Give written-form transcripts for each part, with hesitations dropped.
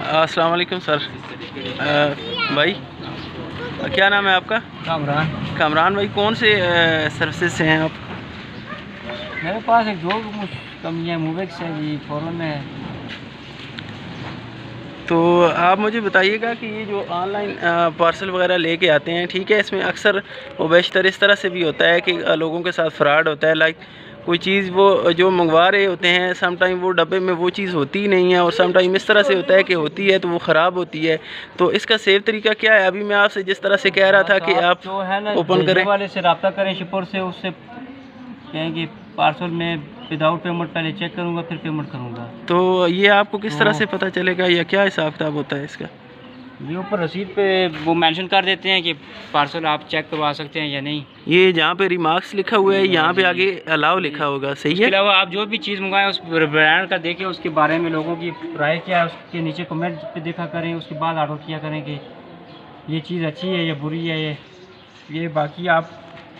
السلام علیکم سر. بھائی کیا نام ہے آپ کا؟ کامران بھائی. کون سے سروسز سے ہیں آپ؟ میرے پاس ایک دو کمپنیاں موویکس ہے جی، فورن ہے. تو آپ مجھے بتائیے گا کہ یہ جو آن لائن پارسل وغیرہ لے کے آتے ہیں، ٹھیک ہے، اس میں اکثر و بیشتر اس طرح سے بھی ہوتا ہے کہ لوگوں کے ساتھ فراڈ ہوتا ہے. لائک کوئی چیز وہ جو منگوا رہے ہوتے ہیں، سم ٹائم وہ ڈبے میں وہ چیز ہوتی ہی نہیں ہے، اور سم ٹائم اس طرح سے ہوتا ہے کہ ہوتی ہے تو وہ خراب ہوتی ہے. تو اس کا سیف طریقہ کیا ہے؟ ابھی میں آپ سے جس طرح سے کہہ رہا تھا کہ آپ جو ہے نا اوپن کریں والے سے رابطہ کریں، شپر سے، اس سے کہیں کہ پارسل میں وداؤٹ پیمنٹ پہلے چیک کروں گا پھر پیمنٹ کروں گا. تو یہ آپ کو کس طرح سے پتہ چلے گا یا کیا حساب کتاب ہوتا ہے اس کا؟ یہ اوپر رسید پہ وہ مینشن کر دیتے ہیں کہ پارسل آپ چیک کروا سکتے ہیں یا نہیں. یہ جہاں پہ ریمارکس لکھا ہوا ہے یہاں پہ آگے الاؤ لکھا ہوگا، صحیح اس کے ہے؟ علاوہ آپ جو بھی چیز منگوائیں اس برانڈ کا دیکھیں، اس کے بارے میں لوگوں کی رائے کیا ہے، اس کے نیچے کمنٹ پہ دیکھا کریں، اس کے بعد آرڈر کیا کریں کہ یہ چیز اچھی ہے یا بری ہے. یہ باقی آپ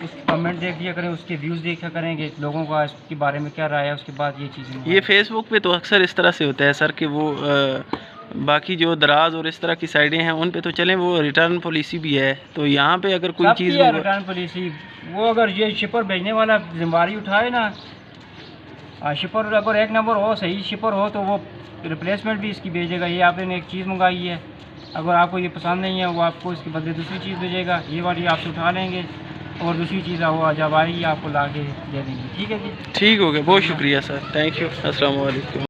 اس کمنٹ دیکھ لیا کریں، اس کے ویوز دیکھا کریں کہ لوگوں کا اس کے بارے میں کیا رائے ہے، اس کے بعد یہ چیزیں. یہ فیس بک پہ تو اکثر اس طرح سے ہوتا ہے سر کہ وہ باقی جو دراز اور اس طرح کی سائڈیں ہیں ان پہ تو چلیں وہ ریٹرن پالیسی بھی ہے، تو یہاں پہ اگر کوئی چیز ہے ریٹرن پالیسی، وہ اگر یہ شپر بھیجنے والا ذمہ داری اٹھائے نا، شپر اگر ایک نمبر ہو، صحیح شپر ہو، تو وہ ریپلیسمنٹ بھی اس کی بھیجے گا. یہ آپ نے ایک چیز منگائی ہے، اگر آپ کو یہ پسند نہیں ہے وہ آپ کو اس کے بدلے دوسری چیز بھیجے گا. یہ والی آپ سے اٹھا لیں گے اور دوسری چیز وہ جب آئے گی آپ کو لا کے دے دیں گے. ٹھیک ہے جی، ٹھیک ہو گیا. بہت شکریہ سر، تھینک یو. السلام علیکم.